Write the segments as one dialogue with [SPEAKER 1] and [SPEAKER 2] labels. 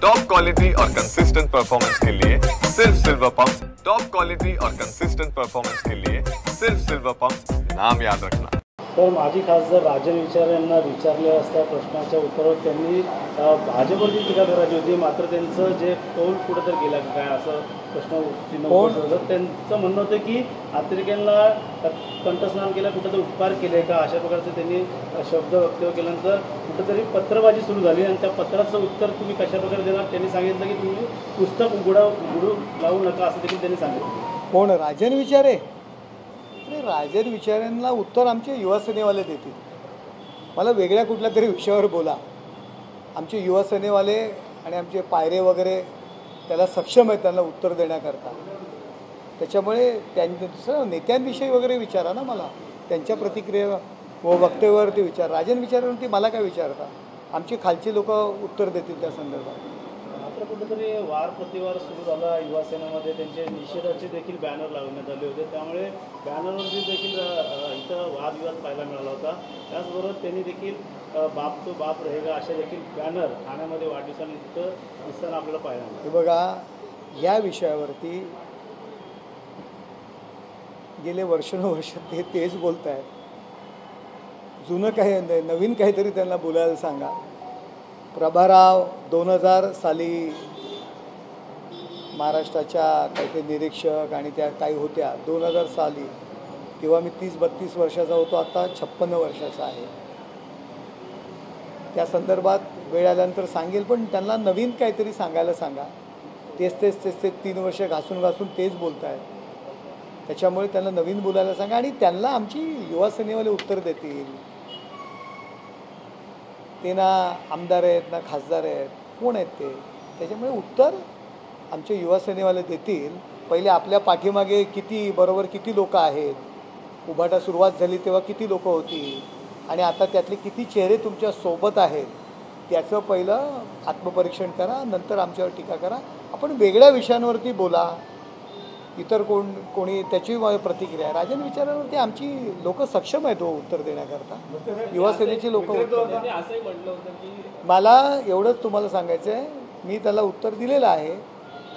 [SPEAKER 1] Top quality और consistent performance के लिए सिर्फ सिल्वर पंप्स। टॉप क्वालिटी और कंसिस्टेंट परफॉर्मेंस के लिए सिर्फ सिल्वर पंप्स, नाम याद रखना।
[SPEAKER 2] तर माजी खासदार राजन विचारे यांना विचारले असता प्रश्नाच्या उत्तरावर त्यांनी भाजपवरती टीका करायची होती, मात्र त्यांचं जे कौल कुठं तर गेला काय असं प्रश्न होतं. त्यांचं म्हणणं होतं की अतिरेक्यांना कंठस्नान केलं, कुठंतरी उपकार केले का, अशा प्रकारचं त्यांनी शब्द वक्तव्य केल्यानंतर कुठंतरी पत्रबाजी सुरू झाली आणि त्या पत्राचं उत्तर तुम्ही कशा प्रकारे देणार. त्यांनी सांगितलं की तुम्ही पुस्तक उघडू लावू नका असं देखील त्यांनी सांगितलं.
[SPEAKER 3] कोण राजन विचारे? अरे राजन विचाऱ्यांना उत्तर आमचे युवासेनेवाले देतील. मला वेगळ्या कुठल्या तरी विषयावर बोला. आमचे युवासेनेवाले आणि आमचे पायरे वगैरे त्याला सक्षम आहेत त्यांना उत्तर देण्याकरता. त्याच्यामुळे त्यांच्या नेत्यांविषयी वगैरे विचारा ना मला, त्यांच्या प्रतिक्रिया व वक्तव्यावरती विचार. राजन विचारांवरती मला काय विचारता? आमची खालची लोक उत्तर देतील त्या संदर्भात.
[SPEAKER 2] मात्र कुठेतरी वार प्रतिवार सुरू झाला युवासेनेमध्ये. त्यांचे निषेधाचे देखील बॅनर लावण्यात आले होते, त्यामुळे बॅनरवरती देखील इथं वादविवाद पाहायला मिळाला होता. त्याचबरोबर त्यांनी देखील बाप तो बाप रहेगा अशा देखील बॅनर ठाण्यामध्ये वाढदिवसानिमित्त दिसताना आपल्याला पाहायला मिळालं.
[SPEAKER 3] हे बघा, या विषयावरती गेले वर्षानुवर्ष तेच बोलत आहेत. जुनं काही नवीन काहीतरी त्यांना बोलायला सांगा. प्रभाराव 2000 साली महाराष्ट्राच्या काही ते निरीक्षक आणि त्या काही होत्या 2000 साली, तेव्हा मी 30-32 वर्षाचा होतो, आता 56 वर्षाचा आहे. त्या संदर्भात वेळ आल्यानंतर सांगेल, पण त्यांना नवीन काहीतरी सांगायला सांगा. तेच 3 वर्ष घासून तेच बोलत आहेत. त्याच्यामुळे त्यांना नवीन बोलायला सांगा आणि त्यांना आमची युवासेनेवाले उत्तर देतील. ते ना आमदार आहेत ना खासदार आहेत, कोण आहेत ते? त्याच्यामुळे उत्तर आमचे युवासेनेवाले देतील. पहिले आपल्या पाठीमागे किती लोक आहेत, उभाटा सुरुवात झाली तेव्हा किती लोक होती आणि आता त्यातले किती चेहरे तुमच्या सोबत आहेत, त्याचं पहिलं आत्मपरीक्षण करा, नंतर आमच्यावर टीका करा. आपण वेगळ्या विषयांवरती बोला. इतर कोणी त्याची प्रतिक्रिया. राजन विचारांवरती आमची लोक सक्षम आहेत उत्तर देण्याकरता, युवासेनेची लोक. मला एवढंच तुम्हाला सांगायचं आहे, मी त्याला उत्तर दिलेलं आहे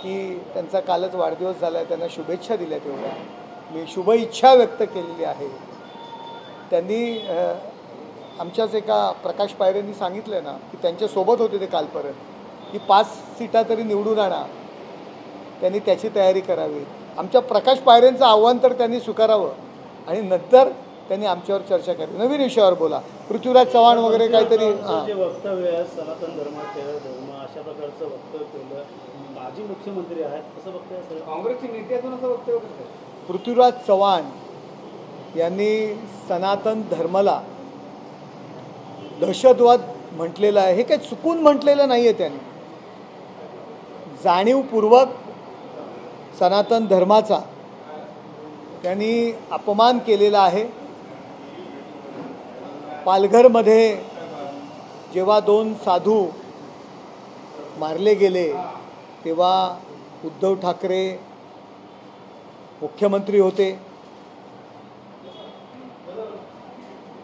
[SPEAKER 3] की त्यांचा कालच वाढदिवस झाला आहे, त्यांना शुभेच्छा दिल्या, तेवढ्या मी शुभ इच्छा व्यक्त केलेली आहे. त्यांनी आमच्याच एका प्रकाश पायरेंनी सांगितलं ना की त्यांच्यासोबत होते ते कालपर्यंत, की 5 सीटा तरी निवडून आणा. त्यांनी त्याची तयारी करावी. आमच्या प्रकाश पायरेंचं आव्हान तर त्यांनी स्वीकारावं आणि नंतर त्यांनी आमच्यावर चर्चा करावी, नवीन विषयावर बोला. पृथ्वीराज चव्हाण वगैरे काहीतरी
[SPEAKER 2] जे वक्तव्य आहे सनातन धर्म अशा प्रकारचं वक्तव्य केलं. माजी मुख्यमंत्री आहेत असं वक्तव्य असेल, काँग्रेसचे नेत्यातून असं वक्तव्य करतात.
[SPEAKER 3] पृथ्वीराज चव्हाण यांनी सनातन धर्माला दहशतवाद म्हटलेलं आहे. हे काही चुकून म्हटलेलं नाही आहे. त्यांनी जाणीवपूर्वक सनातन धर्माचा त्यांनी अपमान केलेला आहे. पालघरमध्ये जेव्हा 2 साधू मारले गेले तेव्हा उद्धव ठाकरे मुख्यमंत्री होते,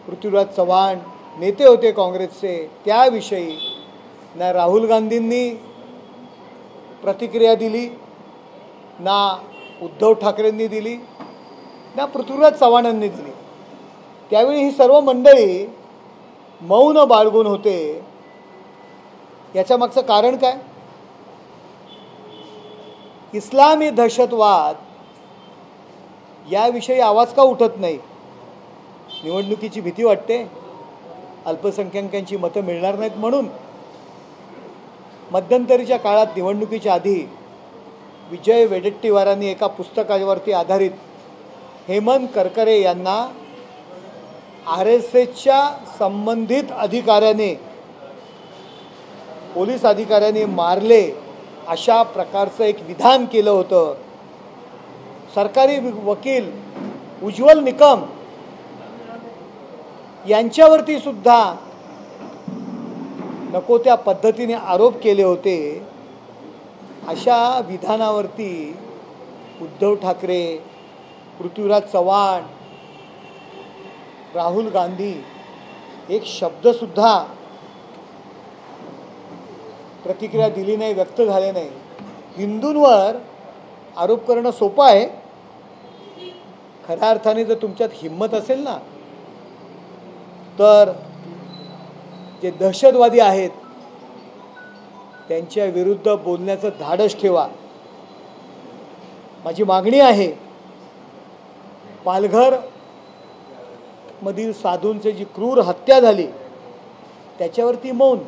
[SPEAKER 3] पृथ्वीराज चव्हाण नेते होते काँग्रेसचे. त्याविषयी ना राहुल गांधींनी प्रतिक्रिया दिली, ना उद्धव ठाकरेंनी दिली, ना पृथ्वीराज चव्हाणांनी दिली. त्यावेळी ही सर्व मंडळी मौन बाळगून होते. याच्या मागचं कारण काय? इस्लामी दहशतवाद याविषयी आवाज का उठत नाही? निवडणुकीची भीती वाटते, अल्पसंख्याकांची मतं मिळणार नाहीत म्हणून. मध्यंतरीच्या काळात निवडणुकीच्या आधी विजय वेडेट्टीवारांनी एका पुस्तकावरती आधारित हेमंत करकरे यांना RSSच्या संबंधित अधिकाऱ्याने, पोलीस अधिकाऱ्याने मारले अशा प्रकारचं एक विधान केलं होतं. सरकारी वकील उज्ज्वल निकम यांच्यावरती सुद्धा नको त्या पद्धतीने आरोप केले होते. अशा विधानावरती उद्धव ठाकरे, पृथ्वीराज चव्हाण, राहुल गांधी एक शब्दसुद्धा प्रतिक्रिया दिली नाही, व्यक्त झाले नाही. हिंदूंवर आरोप करणं सोपं आहे. खऱ्या अर्थाने जर तुमच्यात हिंमत असेल ना, तर जे दहशतवादी आहेत त्यांच्या विरुद्ध बोलण्याचं धाडस ठेवा. माझी मागणी आहे, पालघर मधील साधूंची जी क्रूर हत्या झाली त्याच्यावरती मौन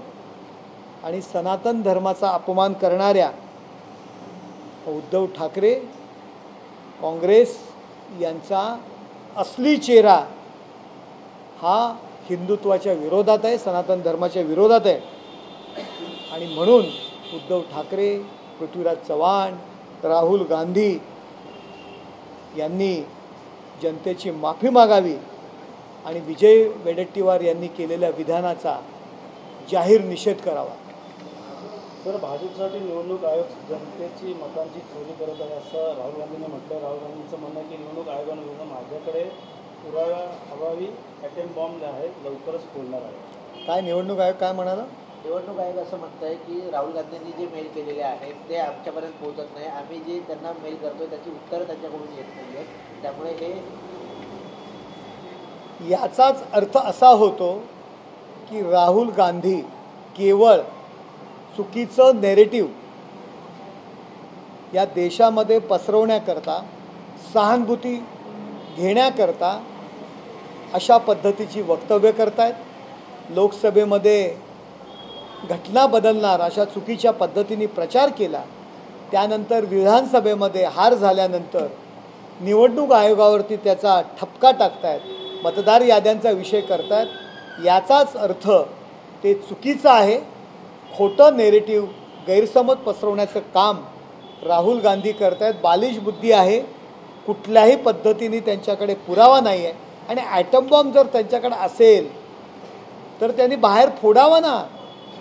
[SPEAKER 3] आणि सनातन धर्माचा अपमान करणाऱ्या उद्धव ठाकरे, काँग्रेस यांचा असली चेहरा हा हिंदुत्वाच्या विरोधात आहे, सनातन धर्माच्या विरोधात आहे. आणि म्हणून उद्धव ठाकरे, पृथ्वीराज चव्हाण, राहुल गांधी यांनी जनतेची माफी मागावी आणि विजय वडेट्टीवार यांनी केलेल्या विधानाचा जाहीर निषेध करावा.
[SPEAKER 2] सर, भाजपसाठी निवडणूक आयोग जनतेची मतांची चोरी करत आहे असं राहुल गांधींनी म्हटलं. राहुल गांधींचं म्हणणं आहे की निवडणूक आयोगानं माझ्याकडे पुराव्याअभावी ॲटम बॉम्ब आहे, लवकरच फोडणार आहे.
[SPEAKER 3] काय निवडणूक आयोग काय म्हणाला?
[SPEAKER 4] निवडणूक आयोग असं म्हणत आहे की राहुल गांधींनी जे मेल केलेले आहेत ते आमच्यापर्यंत पोहोचत नाही. आम्ही जे त्यांना मेल करतोय त्याची उत्तरं त्यांच्याकडून येत नाही आहेत. त्यामुळे हे
[SPEAKER 3] याचाच अर्थ असा होतो की राहुल गांधी केवळ चुकीचं नेरेटिव्ह या देशामध्ये पसरवण्याकरता, सहानुभूती घेण्याकरता अशा पद्धतीची वक्तव्य करतायत. लोकसभेमध्ये घटना बदलणार अशा चुकीच्या पद्धतीने प्रचार केला, त्यानंतर विधानसभेमध्ये हार झाल्यानंतर निवडणूक आयोगावरती त्याचा ठपका टाकतायत, मतदार याद्यांचा विषय करतायत. याचाच अर्थ ते चुकीचं आहे. खोटं नेरेटिव्ह, गैरसमज पसरवण्याचं काम राहुल गांधी करतायत. बालिश बुद्धी आहे, कुठल्याही पद्धतीने त्यांच्याकडे पुरावा नाही आहे. आणि ॲटम बॉम्ब जर त्यांच्याकडे असेल तर त्यांनी बाहेर फोडावा ना,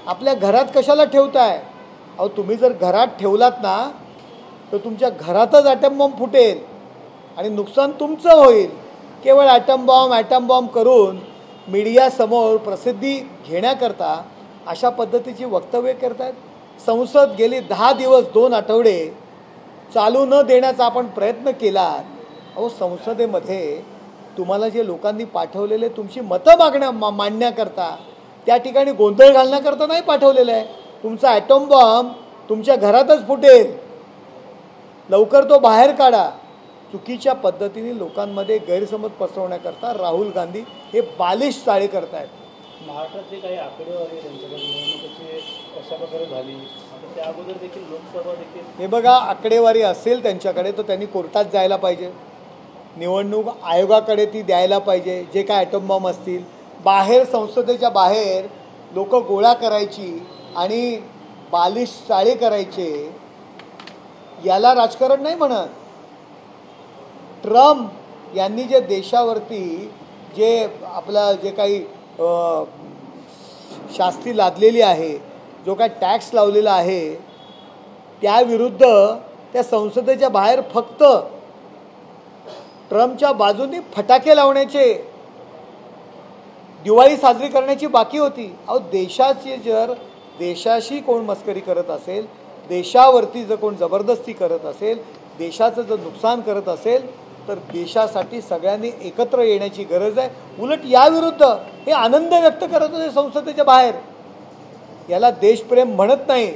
[SPEAKER 3] आपल्या घरात कशाला ठेवताय? अहो, तुम्ही जर घरात ठेवलात ना तर तुमच्या घरातच ॲटम बॉम्ब फुटेल आणि नुकसान तुमचं होईल. केवळ ॲटम बॉम्ब करून मीडियासमोर प्रसिद्धी घेण्याकरता अशा पद्धतीची वक्तव्य करतायत. संसद गेली 10 दिवस 2 आठवडे चालू न देण्याचा आपण प्रयत्न केला. अहो, संसदेमध्ये तुम्हाला जे लोकांनी पाठवलेले तुमची मतं मांडण्याकरता, त्या ठिकाणी गोंधळ घालण्याकरता नाही पाठवलेलं आहे. तुमचा ॲटम बॉम्ब तुमच्या घरातच फुटेल, लवकर तो बाहेर काढा. चुकीच्या पद्धतीने लोकांमध्ये गैरसमज पसरवण्याकरता राहुल गांधी हे बालिश चाळे करतायत.
[SPEAKER 2] महाराष्ट्रात जे काही आकडेवारी त्यांच्याकडे निवडणुकीची कशा प्रकारे झाली, आता त्या अगोदर देखील लोकसभा देखील,
[SPEAKER 3] हे बघा, आकडेवारी असेल त्यांच्याकडे तर त्यांनी कोर्टात जायला पाहिजे, निवडणूक आयोगाकडे ती द्यायला पाहिजे. जे काय ॲटम बॉम्ब असतील, बाहेर संसदेच्या बाहेर लोक गोळा करायची आणि बालिश चाळे करायचे, याला राजकारण नाही म्हणत. ट्रम्प यांनी जे देशावरती जे आपला जे काही शास्ती लादलेली आहे, जो काय टॅक्स लावलेला आहे, त्याविरुद्ध त्या संसदेच्या बाहेर फक्त ट्रम्पच्या बाजूनी फटाके लावण्याचे, दिवाळी साजरी करण्याची बाकी होती. अहो, देशाशी कोण मस्करी करत असेल, देशावरती जर कोण जबरदस्ती करत असेल, देशाचं जर नुकसान करत असेल तर देशासाठी सगळ्यांनी एकत्र येण्याची गरज आहे. उलट याविरुद्ध हे आनंद व्यक्त करत होते संसदेच्या बाहेर. याला देशप्रेम म्हणत नाही.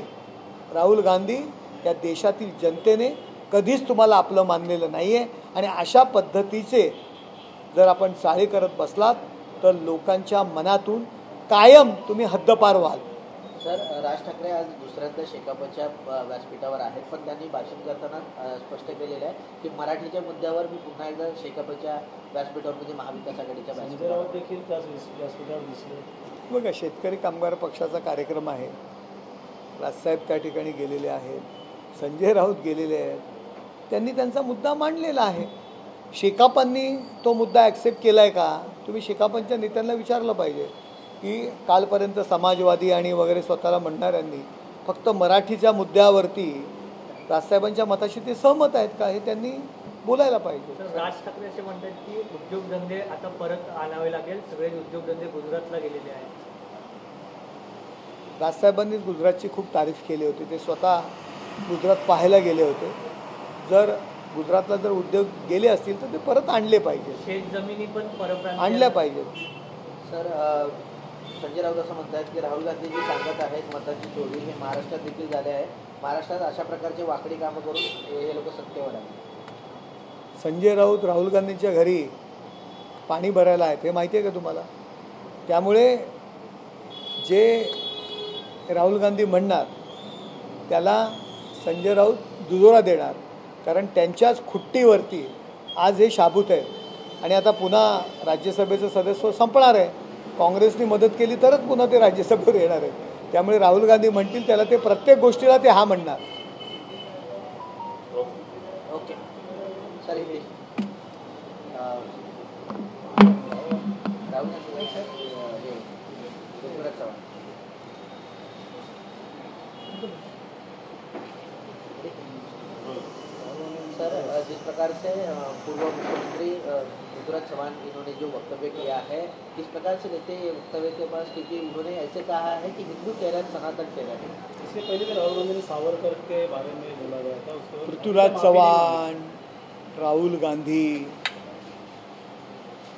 [SPEAKER 3] राहुल गांधी, या देशातील जनतेने कधीच तुम्हाला आपलं मानलेलं नाही आहे. आणि अशा पद्धतीचे जर आपण चाळे करत बसलात तर लोकांच्या मनातून कायम तुम्ही हद्दपार व्हाल.
[SPEAKER 4] सर, राज ठाकरे आज दुसऱ्यांदा शेकापच्या व्यासपीठावर आहेत, पण त्यांनी भाषण करताना स्पष्ट केलेलं आहे की मराठीच्या मुद्द्यावर मी पुन्हा एकदा शेकापच्या व्यासपीठावर, म्हणजे महाविकास आघाडीच्या व्यासपीठावर
[SPEAKER 2] देखील त्याच व्यासपीठावर दिसले.
[SPEAKER 3] बघा, शेतकरी कामगार पक्षाचा कार्यक्रम आहे, राजसाहेब त्या ठिकाणी गेलेले आहेत, संजय राऊत गेलेले आहेत, त्यांनी त्यांचा मुद्दा मांडलेला आहे. शेकापांनी तो मुद्दा ॲक्सेप्ट केला आहे का? तुम्ही शेकापांच्या नेत्यांना विचारलं पाहिजे की कालपर्यंत समाजवादी आणि वगैरे स्वतःला म्हणणाऱ्यांनी फक्त मराठीच्या मुद्द्यावरती राजसाहेबांच्या मताशी ते सहमत आहेत का, हे त्यांनी बोलायला पाहिजे.
[SPEAKER 5] राज ठाकरे असे म्हणतात की उद्योगधंदे आता परत आणावे लागेल, सगळे उद्योगधंदे गुजरातला गेलेले आहेत.
[SPEAKER 3] राजसाहेबांनीच गुजरातची खूप तारीफ केली होती. ते स्वतः गुजरात पाहायला गेले होते. जर गुजरातला जर उद्योग गेले असतील तर ते परत आणले पाहिजे,
[SPEAKER 5] शेत जमिनी पण परप्रांतीय
[SPEAKER 3] आणल्या पाहिजेत.
[SPEAKER 4] सर संजय राऊत असं म्हणतात की राहुल गांधी जी सांगत आहेत मताची चोरी हे महाराष्ट्रात देखील झाले आहे. महाराष्ट्रात अशा प्रकारचे वाकडी कामं करून हे लोक सत्तेवर आहेत.
[SPEAKER 3] संजय राऊत राहुल गांधींच्या घरी पाणी भरायला आहेत हे माहिती आहे का तुम्हाला? त्यामुळे जे राहुल गांधी म्हणणार त्याला संजय राऊत दुजोरा देणार, कारण त्यांच्याच खुट्टीवरती आज हे शाबूत आहेत आणि आता पुन्हा राज्यसभेचं सदस्य संपणार आहे. काँग्रेसने मदत केली तरच पुन्हा ते राज्यसभेवर येणार आहेत. त्यामुळे राहुल गांधी म्हणतील त्याला ते प्रत्येक गोष्टीला ते हा म्हणणार.
[SPEAKER 4] ओके सर हे राहुल गांधी हे पृथ्वीराज चव्हाण सर जिस प्रकार से पूर्व मुख्यमंत्री पृथ्वीराज चव्हाण इन्होंने जो वक्तव्य किया है किस प्रकार से लेते हैं ये वक्तव्य के पास, क्योंकि उन्होंने ऐसे कहा है कि हिंदू टेरर सनातन टेरर है.
[SPEAKER 2] इससे पहले भी राहुल गांधी ने सावरकर के बारे में बोला गया था. उसके बाद
[SPEAKER 3] पृथ्वीराज चव्हाण, राहुल गांधी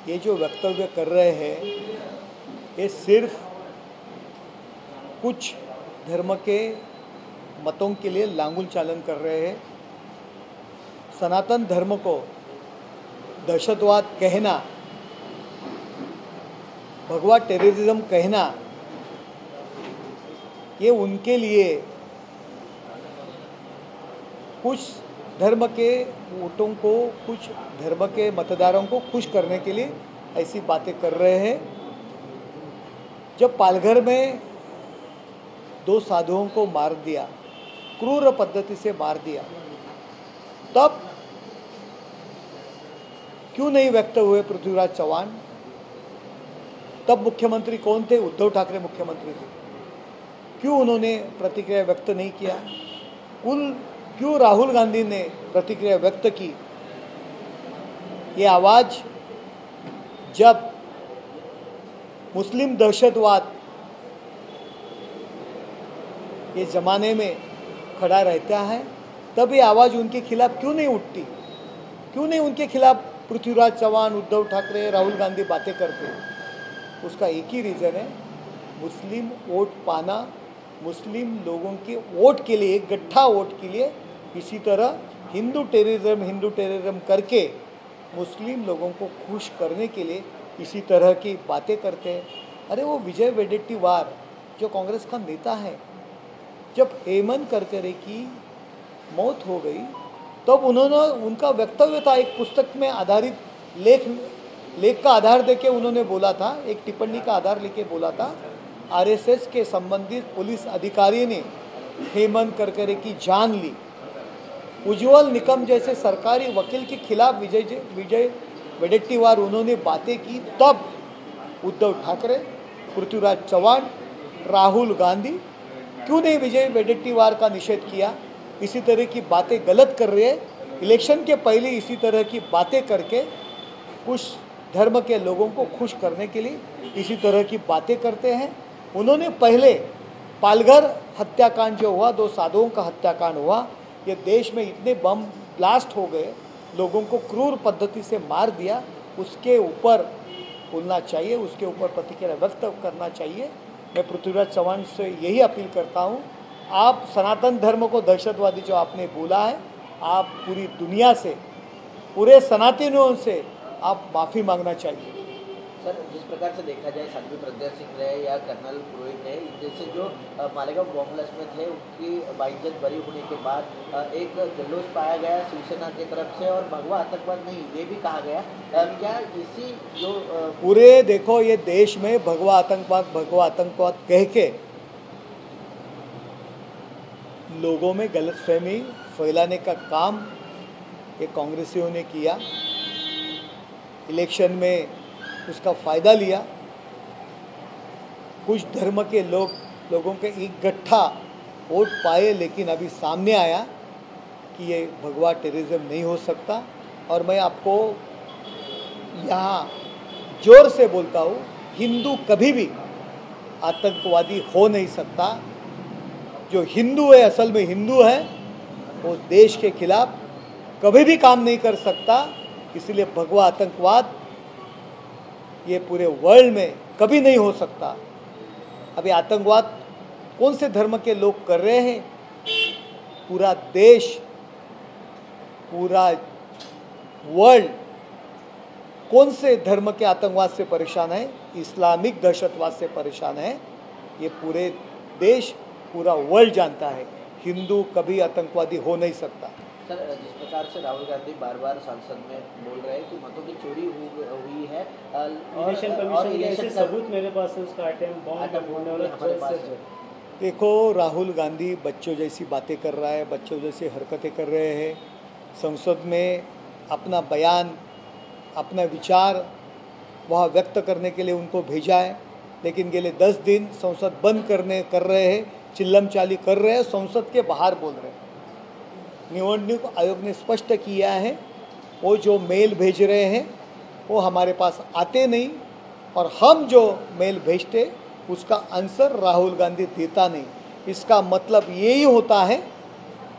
[SPEAKER 3] ये जो वक्तव्य कर रहे हैं ये सिर्फ कुछ धर्म के मतों के लिए लांगुल चालन कर रहे हैं. सनातन धर्म को दहशतवाद कहना, भगवा टेररिज्म कहना, ये उनके लिए कुछ धर्म के वोटों को, कुछ धर्म के मतदारों को खुश करने के लिए ऐसी बातें कर रहे हैं. जब पालघर में 2 साधुओं को मार दिया, क्रूर पद्धति से मार दिया, तब क्यों नहीं व्यक्त हुए पृथ्वीराज चव्हाण? तब मुख्यमंत्री कौन थे? उद्धव ठाकरे मुख्यमंत्री थे. क्यों उन्होंने प्रतिक्रिया व्यक्त नहीं किया? क्यों राहुल गांधी ने प्रतिक्रिया व्यक्त की? ये आवाज़ जब मुस्लिम दहशतवाद ये ज़माने में खड़ा रहता है तब ये आवाज़ उनके खिलाफ क्यों नहीं उठती? क्यों नहीं उनके खिलाफ पृथ्वीराज चव्हाण, उद्धव ठाकरे, राहुल गांधी बातें करते? उसका एक ही रीज़न है, मुस्लिम वोट पाना, मुस्लिम लोगों के वोट के लिए, गट्ठा वोट के लिए इसी तरह हिंदू टेररिज्म करके मुस्लिम लोगों को खुश करने के लिए इसी तरह की बातें करते हैं. अरे वो विजय वडेट्टीवार जो कांग्रेस का नेता है, जब हेमंत करकरे की मौत हो गई तब उन्होंने, उनका वक्तव्य था, एक पुस्तक में आधारित लेख का आधार देके उन्होंने बोला था, एक टिप्पणी का आधार लेके बोला था, आरएसएस के संबंधित पुलिस अधिकारी ने हेमंत करकरे की जान ली. उज्ज्वल निकम जैसे सरकारी वकील के खिलाफ विजय वडेट्टीवार उन्होंने बातें की, तब उद्धव ठाकरे, पृथ्वीराज चव्हाण, राहुल गांधी क्यों नहीं विजय वडेट्टीवार का निषेध किया? इसी तरह की बातें गलत कर रहे हैं. इलेक्शन के पहले इसी तरह की बातें करके कुछ धर्म के लोगों को खुश करने के लिए इसी तरह की बातें करते हैं. उन्होंने पहले पालघर हत्याकांड जो हुआ, 2 साधुओं का हत्याकांड हुआ, ये देश में इतने बम ब्लास्ट हो गए, लोगों को क्रूर पद्धति से मार दिया, उसके ऊपर बोलना चाहिए, उसके ऊपर प्रतिक्रिया व्यक्त करना चाहिए. मैं पृथ्वीराज चव्हाण से यही अपील करता हूँ, आप सनातन धर्म को दहशतवादी जो आपने बोला है, आप पूरी दुनिया से, पूरे सनातनियों से आप माफ़ी मांगना चाहिए.
[SPEAKER 4] सर जिस प्रकार से देखा जाए साध्वी प्रज्ञा सिंह रहे या कर्नल पुरोहित रहे, जैसे जो मालेगांव बॉम्ब ब्लास्ट में थे, उनकी बाइज्जत बरी होने के बाद एक जल्लोष पाया गया शिवसेना की तरफ से और भगवा आतंकवाद नहीं, ये भी कहा गया. क्या इसी जो
[SPEAKER 3] पूरे देखो ये देश में भगवा आतंकवाद कह के लोगों में गलतफहमी फैलाने का काम ये कांग्रेसियों ने किया, इलेक्शन में उसका फ़ायदा लिया. कुछ धर्म के लोगों के एक गट्ठा वोट पाए, लेकिन अभी सामने आया कि ये भगवा टेररिज्म नहीं हो सकता. और मैं आपको यहाँ जोर से बोलता हूँ, हिंदू कभी भी आतंकवादी हो नहीं सकता। जो हिंदू है, असल में हिंदू है, वो देश के खिलाफ कभी भी काम नहीं कर सकता। इसलिए भगवा आतंकवाद ये पूरे वर्ल्ड में कभी नहीं हो सकता। अभी आतंकवाद कौन से धर्म के लोग कर रहे हैं? पूरा देश, पूरा वर्ल्ड कौन से धर्म के आतंकवाद से परेशान है? इस्लामिक दहशतवाद से परेशान है। ये पूरे देश, पूरा वर्ल्ड जानता है, हिंदू कभी आतंकवादी हो नहीं सकता।
[SPEAKER 4] सर, जिस प्रकार से राहुल गांधी बार बार संसद में बोल रहे हैं कि मतों की चोरी हुई है
[SPEAKER 2] इलेक्शन कमीशन के सबूत मेरे पास है, उसका आइटम बॉम्ब फोड़ने वाला
[SPEAKER 4] हमारे पास है।
[SPEAKER 3] देखो, राहुल गांधी बच्चों जैसी बातें कर रहा है, बच्चों जैसी हरकतें कर रहे हैं। संसद में अपना बयान, अपना विचार वहाँ व्यक्त करने के लिए उनको भेजा है, लेकिन गेले 10 दिन संसद बंद कर रहे हैं, चिल्लम चाली कर रहे हैं, संसद के बाहर बोल रहे हैं। निवडणूक आयोग ने स्पष्ट किया है, वो जो मेल भेज रहे हैं वो हमारे पास आते नहीं, और हम जो मेल भेजते उसका आंसर राहुल गांधी देता नहीं। इसका मतलब यही होता है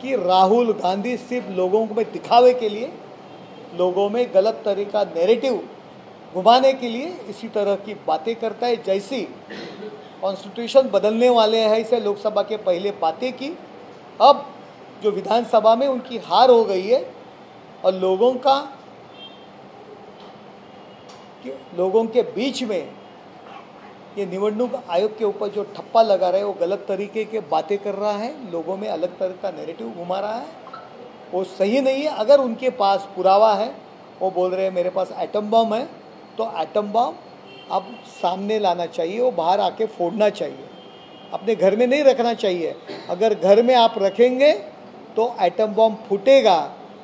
[SPEAKER 3] कि राहुल गांधी सिर्फ लोगों को में दिखावे के लिए, लोगों में गलत तरीका नैरेटिव घुमाने के लिए इसी तरह की बातें करता है। जैसी कॉन्स्टिट्यूशन बदलने वाले हैं ऐसे लोकसभा के पहले बातें की, अब जो विधानसभा में उनकी हार हो गई है और लोगों के बीच में ये निवडणूक आयोग के ऊपर जो ठप्पा लगा रहे हैं, वो गलत तरीके के बातें कर रहा है, लोगों में अलग तरह का नैरेटिव घुमा रहा है, वो सही नहीं है। अगर उनके पास पुरावा है, वो बोल रहे हैं मेरे पास एटम बम है, तो एटम बम अब सामने लाना चाहिए, वो बाहर आके फोड़ना चाहिए, अपने घर में नहीं रखना चाहिए। अगर घर में आप रखेंगे तो एटम बम फूटेगा,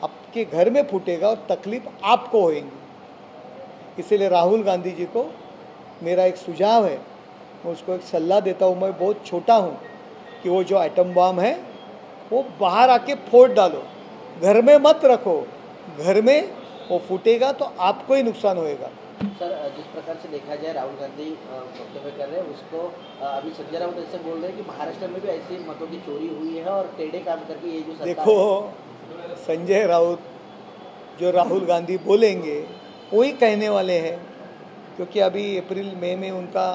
[SPEAKER 3] आपके घर में फूटेगा और तकलीफ आपको होगी। इसीलिए राहुल गांधी जी को मेरा एक सुझाव है, मैं उसको एक सलाह देता हूँ, मैं बहुत छोटा हूँ, कि वो जो एटम बम है वो बाहर आके फोड़ डालो, घर में मत रखो। घर में वो फूटेगा तो आपको ही नुकसान होएगा।
[SPEAKER 4] सर, जिस प्रकार से देखा जाए राहुल गांधी वक्तव्य कर रहे हैं उसको अभी संजय राउत ऐसे बोल रहे हैं कि महाराष्ट्र में भी ऐसी मतों की चोरी हुई है और टेढ़े काम करके ये जो सरकार
[SPEAKER 3] देखो, संजय राउत जो राहुल गांधी बोलेंगे वही कहने वाले हैं, क्योंकि अभी अप्रैल मई में उनका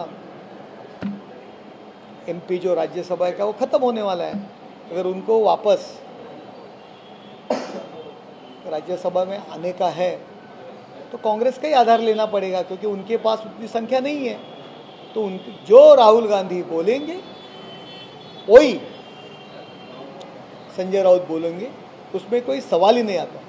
[SPEAKER 3] एमपी जो राज्यसभा का वो ख़त्म होने वाला है। अगर उनको वापस राज्यसभा में आने का है तो कांग्रेस का ही आधार लेना पड़ेगा, क्योंकि उनके पास उतनी संख्या नहीं है। तो उनके जो राहुल गांधी बोलेंगे वही संजय राउत बोलेंगे, उसमें कोई सवाल ही नहीं आता।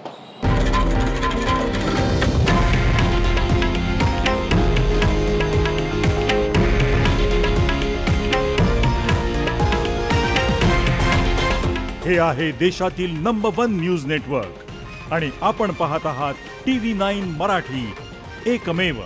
[SPEAKER 6] हे आहे देशातील नंबर 1 न्यूज नेटवर्क आणि आपण पाहत आहात TV9 मराठी, एकमेव।